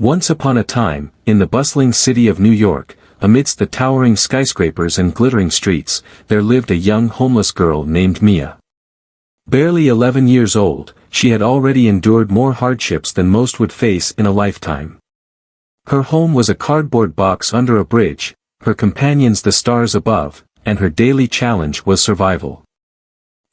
Once upon a time, in the bustling city of New York, amidst the towering skyscrapers and glittering streets, there lived a young homeless girl named Mia. Barely 11 years old, she had already endured more hardships than most would face in a lifetime. Her home was a cardboard box under a bridge, her companions the stars above, and her daily challenge was survival.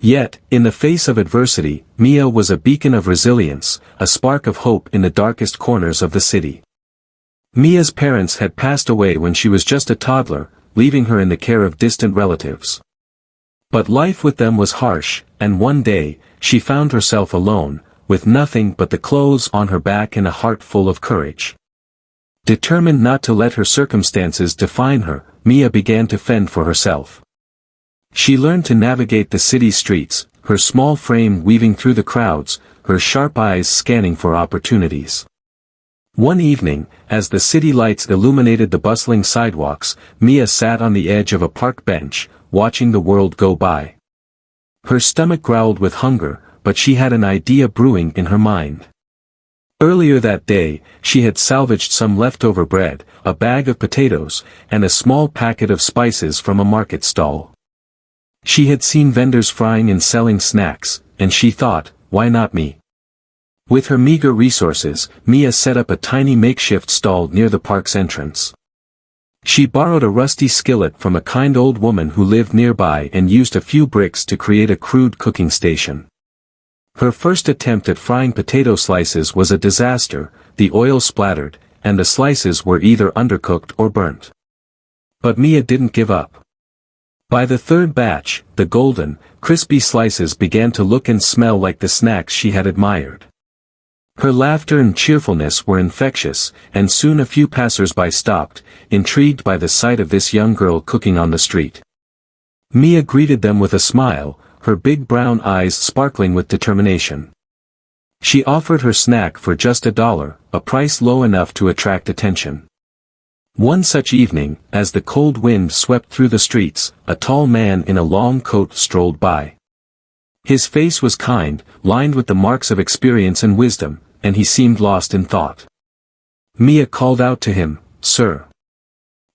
Yet, in the face of adversity, Mia was a beacon of resilience, a spark of hope in the darkest corners of the city. Mia's parents had passed away when she was just a toddler, leaving her in the care of distant relatives. But life with them was harsh, and one day, she found herself alone, with nothing but the clothes on her back and a heart full of courage. Determined not to let her circumstances define her, Mia began to fend for herself. She learned to navigate the city streets, her small frame weaving through the crowds, her sharp eyes scanning for opportunities. One evening, as the city lights illuminated the bustling sidewalks, Mia sat on the edge of a park bench, watching the world go by. Her stomach growled with hunger, but she had an idea brewing in her mind. Earlier that day, she had salvaged some leftover bread, a bag of potatoes, and a small packet of spices from a market stall. She had seen vendors frying and selling snacks, and she thought, why not me? With her meager resources, Mia set up a tiny makeshift stall near the park's entrance. She borrowed a rusty skillet from a kind old woman who lived nearby and used a few bricks to create a crude cooking station. Her first attempt at frying potato slices was a disaster, the oil splattered, and the slices were either undercooked or burnt. But Mia didn't give up. By the third batch, the golden, crispy slices began to look and smell like the snacks she had admired. Her laughter and cheerfulness were infectious, and soon a few passers-by stopped, intrigued by the sight of this young girl cooking on the street. Mia greeted them with a smile, her big brown eyes sparkling with determination. She offered her snack for just $1, a price low enough to attract attention. One such evening, as the cold wind swept through the streets, a tall man in a long coat strolled by. His face was kind, lined with the marks of experience and wisdom, and he seemed lost in thought. Mia called out to him, "Sir,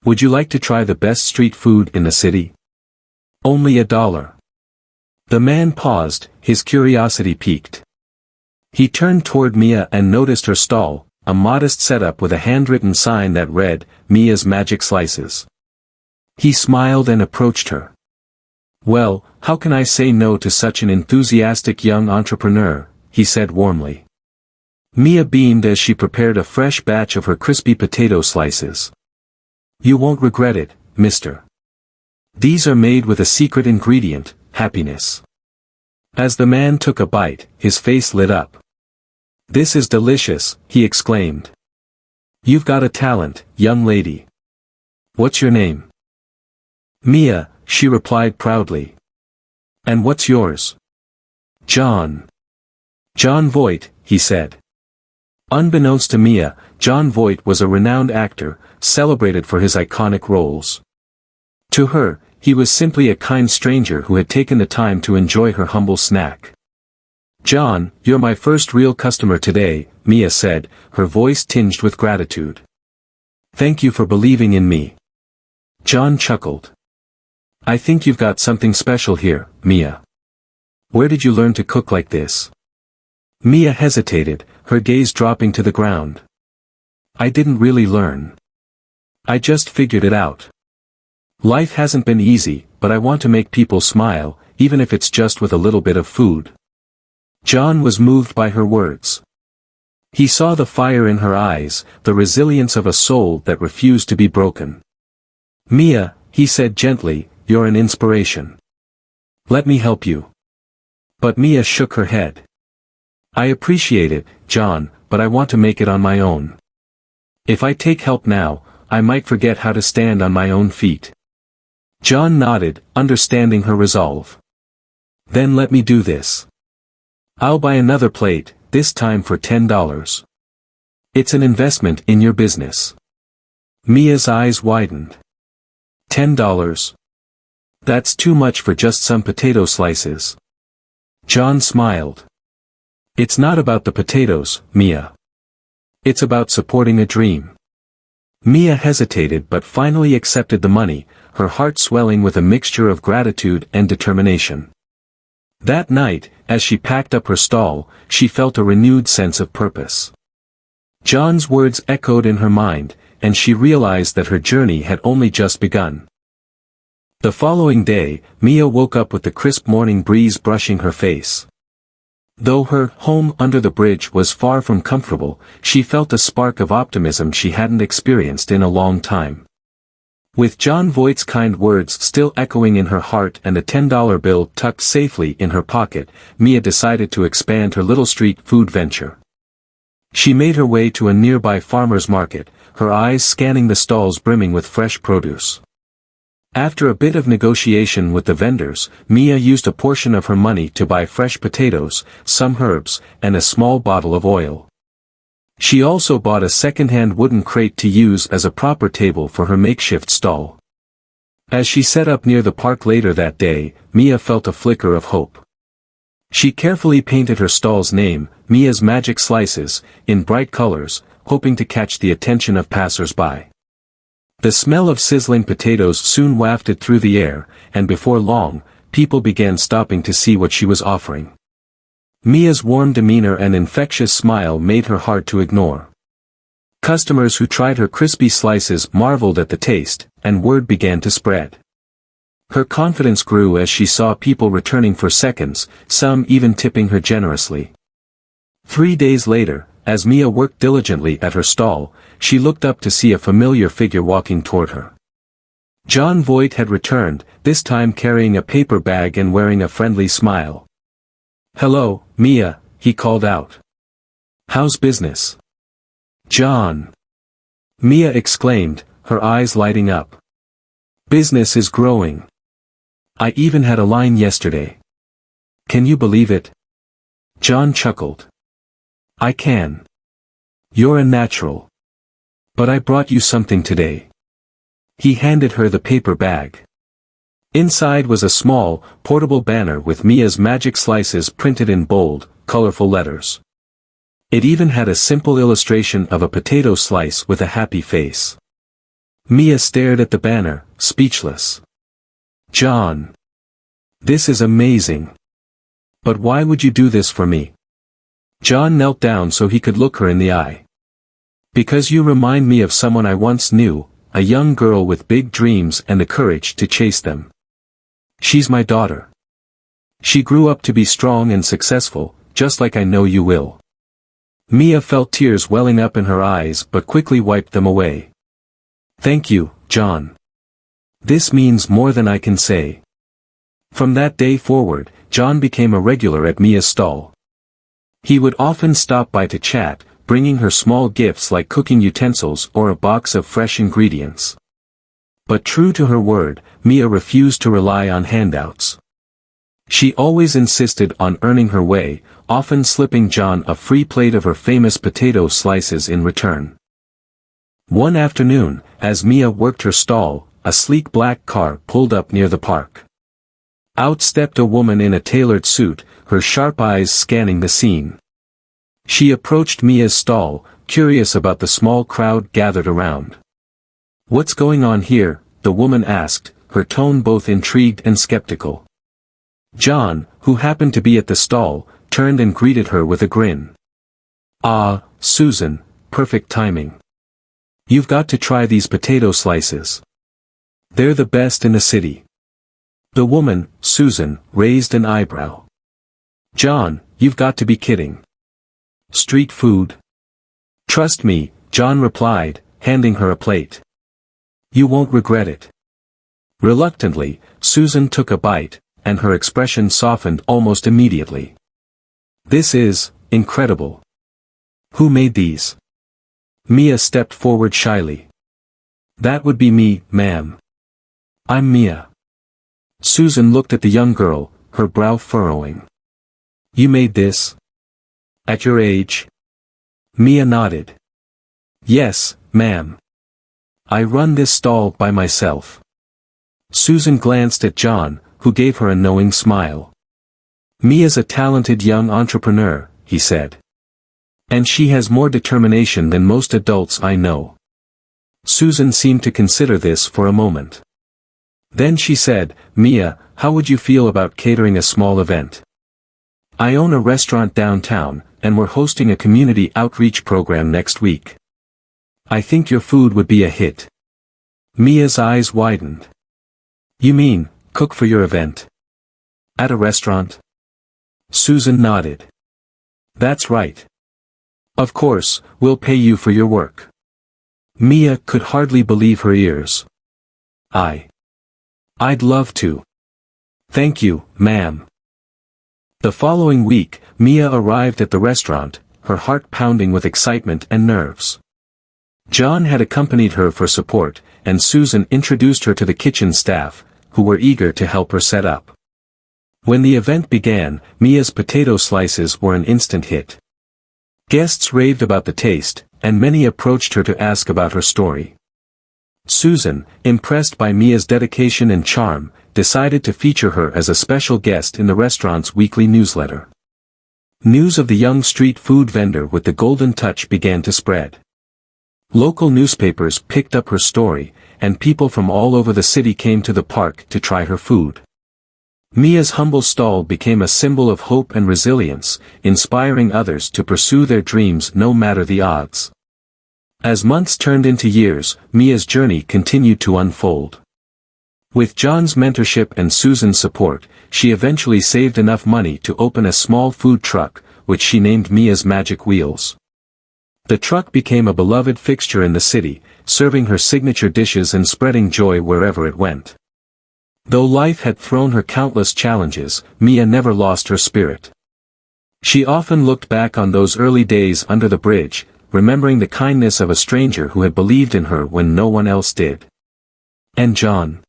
would you like to try the best street food in the city? Only $1. The man paused, his curiosity piqued. He turned toward Mia and noticed her stall, a modest setup with a handwritten sign that read, Mia's Magic Slices. He smiled and approached her. "Well, how can I say no to such an enthusiastic young entrepreneur?" he said warmly. Mia beamed as she prepared a fresh batch of her crispy potato slices. "You won't regret it, mister. These are made with a secret ingredient, happiness." As the man took a bite, his face lit up. "This is delicious," he exclaimed. "You've got a talent, young lady. What's your name?" "Mia," she replied proudly. "And what's yours?" "Jon." "Jon Voight," he said. Unbeknownst to Mia, Jon Voight was a renowned actor, celebrated for his iconic roles. To her, he was simply a kind stranger who had taken the time to enjoy her humble snack. "Jon, you're my first real customer today," Mia said, her voice tinged with gratitude. "Thank you for believing in me." Jon chuckled. "I think you've got something special here, Mia. Where did you learn to cook like this?" Mia hesitated, her gaze dropping to the ground. "I didn't really learn. I just figured it out. Life hasn't been easy, but I want to make people smile, even if it's just with a little bit of food." Jon was moved by her words. He saw the fire in her eyes, the resilience of a soul that refused to be broken. "Mia," he said gently, "you're an inspiration. Let me help you." But Mia shook her head. "I appreciate it, Jon, but I want to make it on my own. If I take help now, I might forget how to stand on my own feet." Jon nodded, understanding her resolve. "Then let me do this. I'll buy another plate, this time for $10. It's an investment in your business." Mia's eyes widened. $10? That's too much for just some potato slices. Jon smiled. "It's not about the potatoes, Mia. It's about supporting a dream. Mia hesitated but finally accepted the money, her heart swelling with a mixture of gratitude and determination. That night, as she packed up her stall, she felt a renewed sense of purpose. Jon's words echoed in her mind, and she realized that her journey had only just begun. The following day, Mia woke up with the crisp morning breeze brushing her face. Though her home under the bridge was far from comfortable, she felt a spark of optimism she hadn't experienced in a long time. With Jon Voight's kind words still echoing in her heart and a $10 bill tucked safely in her pocket, Mia decided to expand her little street food venture. She made her way to a nearby farmer's market, her eyes scanning the stalls brimming with fresh produce. After a bit of negotiation with the vendors, Mia used a portion of her money to buy fresh potatoes, some herbs, and a small bottle of oil. She also bought a second-hand wooden crate to use as a proper table for her makeshift stall. As she set up near the park later that day, Mia felt a flicker of hope. She carefully painted her stall's name, Mia's Magic Slices, in bright colors, hoping to catch the attention of passers-by. The smell of sizzling potatoes soon wafted through the air, and before long, people began stopping to see what she was offering. Mia's warm demeanor and infectious smile made her hard to ignore. Customers who tried her crispy slices marveled at the taste, and word began to spread. Her confidence grew as she saw people returning for seconds, some even tipping her generously. 3 days later, as Mia worked diligently at her stall, she looked up to see a familiar figure walking toward her. Jon Voight had returned, this time carrying a paper bag and wearing a friendly smile. "Hello, Mia," he called out. "How's business?" "Jon!" Mia exclaimed, her eyes lighting up. "Business is growing. I even had a line yesterday. Can you believe it?" Jon chuckled. "I can. You're a natural. But I brought you something today." He handed her the paper bag. Inside was a small, portable banner with Mia's Magic Slices printed in bold, colorful letters. It even had a simple illustration of a potato slice with a happy face. Mia stared at the banner, speechless. "Jon! This is amazing. But why would you do this for me?" Jon knelt down so he could look her in the eye. "Because you remind me of someone I once knew, a young girl with big dreams and the courage to chase them. She's my daughter. She grew up to be strong and successful, just like I know you will." Mia felt tears welling up in her eyes but quickly wiped them away. "Thank you, Jon. This means more than I can say." From that day forward, Jon became a regular at Mia's stall. He would often stop by to chat, bringing her small gifts like cooking utensils or a box of fresh ingredients. But true to her word, Mia refused to rely on handouts. She always insisted on earning her way, often slipping Jon a free plate of her famous potato slices in return. One afternoon, as Mia worked her stall, a sleek black car pulled up near the park. Out stepped a woman in a tailored suit, her sharp eyes scanning the scene. She approached Mia's stall, curious about the small crowd gathered around. "What's going on here?" the woman asked, her tone both intrigued and skeptical. Jon, who happened to be at the stall, turned and greeted her with a grin. "Ah, Susan, perfect timing. You've got to try these potato slices. They're the best in the city." The woman, Susan, raised an eyebrow. "Jon, you've got to be kidding. Street food?" "Trust me," Jon replied, handing her a plate. "You won't regret it." Reluctantly, Susan took a bite, and her expression softened almost immediately. "This is incredible. Who made these?" Mia stepped forward shyly. "That would be me, ma'am. I'm Mia." Susan looked at the young girl, her brow furrowing. "You made this? At your age?" Mia nodded. "Yes, ma'am. I run this stall by myself." Susan glanced at Jon, who gave her a knowing smile. "Mia's a talented young entrepreneur," he said. And she has more determination than most adults I know. Susan seemed to consider this for a moment. Then she said, Mia, how would you feel about catering a small event? I own a restaurant downtown, and we're hosting a community outreach program next week. I think your food would be a hit. Mia's eyes widened. You mean, cook for your event? At a restaurant? Susan nodded. That's right. Of course, we'll pay you for your work. Mia could hardly believe her ears. I'd love to. Thank you, ma'am. The following week, Mia arrived at the restaurant, her heart pounding with excitement and nerves. Jon had accompanied her for support, and Susan introduced her to the kitchen staff, who were eager to help her set up. When the event began, Mia's potato slices were an instant hit. Guests raved about the taste, and many approached her to ask about her story. Susan, impressed by Mia's dedication and charm, decided to feature her as a special guest in the restaurant's weekly newsletter. News of the young street food vendor with the golden touch began to spread. Local newspapers picked up her story, and people from all over the city came to the park to try her food. Mia's humble stall became a symbol of hope and resilience, inspiring others to pursue their dreams no matter the odds. As months turned into years, Mia's journey continued to unfold. With Jon's mentorship and Susan's support, she eventually saved enough money to open a small food truck, which she named Mia's Magic Wheels. The truck became a beloved fixture in the city, serving her signature dishes and spreading joy wherever it went. Though life had thrown her countless challenges, Mia never lost her spirit. She often looked back on those early days under the bridge, remembering the kindness of a stranger who had believed in her when no one else did. And Jon?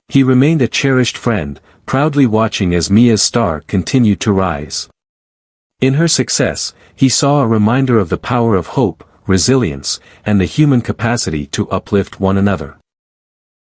He remained a cherished friend, proudly watching as Mia's star continued to rise. In her success, he saw a reminder of the power of hope, resilience, and the human capacity to uplift one another.